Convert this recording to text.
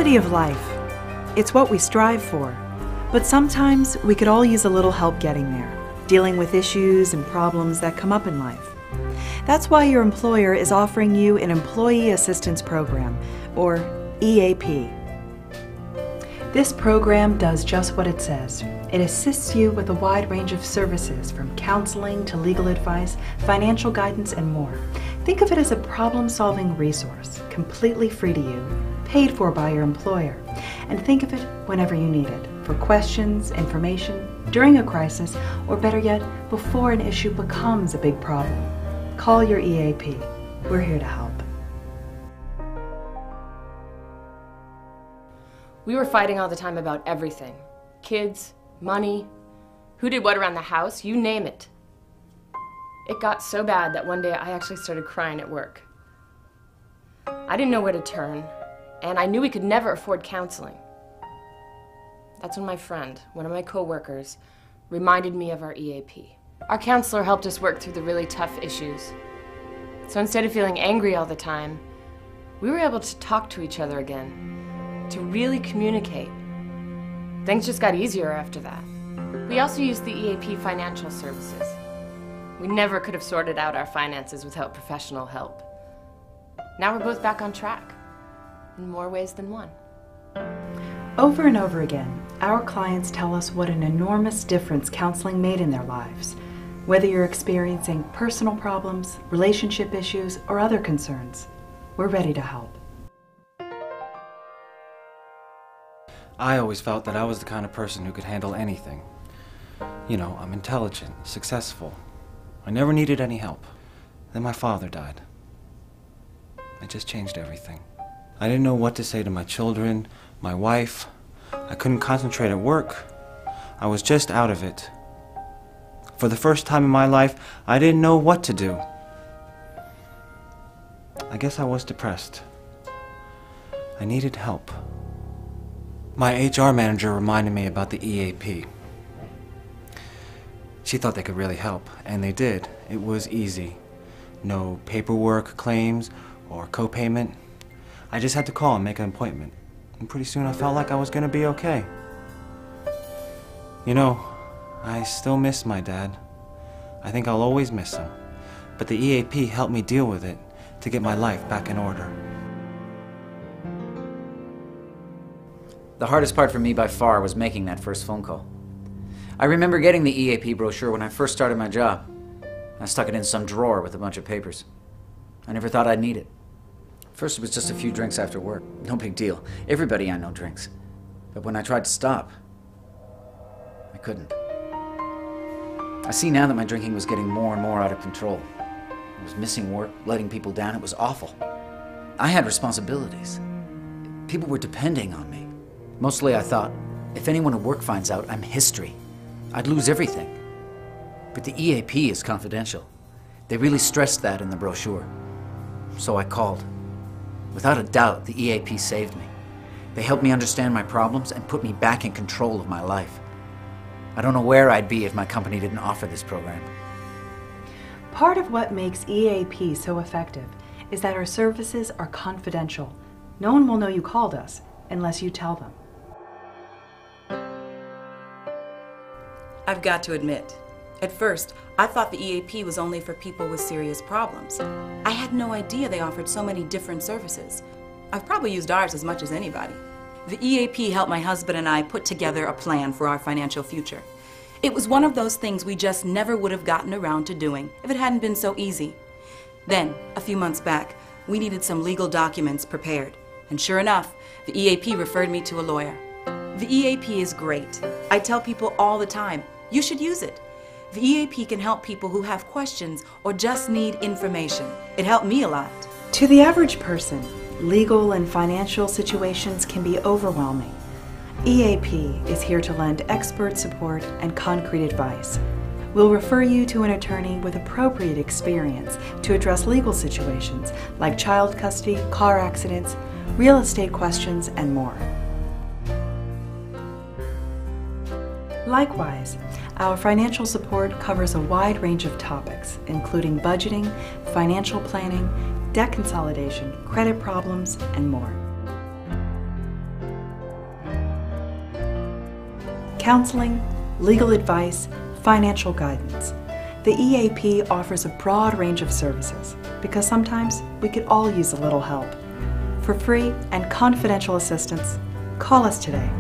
Quality of life. It's what we strive for. But sometimes we could all use a little help getting there, dealing with issues and problems that come up in life. That's why your employer is offering you an Employee Assistance Program, or EAP. This program does just what it says. It assists you with a wide range of services, from counseling to legal advice, financial guidance, and more. Think of it as a problem-solving resource, completely free to you, paid for by your employer. And think of it whenever you need it, for questions, information, during a crisis, or better yet, before an issue becomes a big problem. Call your EAP. We're here to help. We were fighting all the time about everything. Kids, money, who did what around the house, you name it. It got so bad that one day I actually started crying at work. I didn't know where to turn, and I knew we could never afford counseling. That's when my friend, one of my co-workers, reminded me of our EAP. Our counselor helped us work through the really tough issues. So instead of feeling angry all the time, we were able to talk to each other again, to really communicate. Things just got easier after that. We also used the EAP financial services. We never could have sorted out our finances without professional help. Now we're both back on track, in more ways than one. Over and over again, our clients tell us what an enormous difference counseling made in their lives. Whether you're experiencing personal problems, relationship issues, or other concerns, we're ready to help. I always felt that I was the kind of person who could handle anything. You know, I'm intelligent, successful. I never needed any help. Then my father died. It just changed everything. I didn't know what to say to my children, my wife. I couldn't concentrate at work. I was just out of it. For the first time in my life, I didn't know what to do. I guess I was depressed. I needed help. My HR manager reminded me about the EAP. She thought they could really help, and they did. It was easy. No paperwork, claims, or co-payment. I just had to call and make an appointment. And pretty soon I felt like I was going to be okay. You know, I still miss my dad. I think I'll always miss him. But the EAP helped me deal with it to get my life back in order. The hardest part for me by far was making that first phone call. I remember getting the EAP brochure when I first started my job. I stuck it in some drawer with a bunch of papers. I never thought I'd need it. First it was just a few drinks after work. No big deal. Everybody I know drinks. But when I tried to stop, I couldn't. I see now that my drinking was getting more and more out of control. I was missing work, letting people down. It was awful. I had responsibilities. People were depending on me. Mostly I thought, if anyone at work finds out, I'm history. I'd lose everything. But the EAP is confidential. They really stressed that in the brochure. So I called. Without a doubt, the EAP saved me. They helped me understand my problems and put me back in control of my life. I don't know where I'd be if my company didn't offer this program. Part of what makes EAP so effective is that our services are confidential. No one will know you called us unless you tell them. I've got to admit, at first, I thought the EAP was only for people with serious problems. I had no idea they offered so many different services. I've probably used ours as much as anybody. The EAP helped my husband and I put together a plan for our financial future. It was one of those things we just never would have gotten around to doing if it hadn't been so easy. Then, a few months back, we needed some legal documents prepared. And sure enough, the EAP referred me to a lawyer. The EAP is great. I tell people all the time, you should use it. The EAP can help people who have questions or just need information. It helped me a lot. To the average person, legal and financial situations can be overwhelming. EAP is here to lend expert support and concrete advice. We'll refer you to an attorney with appropriate experience to address legal situations like child custody, car accidents, real estate questions, and more. Likewise, our financial support covers a wide range of topics, including budgeting, financial planning, debt consolidation, credit problems, and more. counseling, legal advice, financial guidance. The EAP offers a broad range of services because sometimes we could all use a little help. For free and confidential assistance, call us today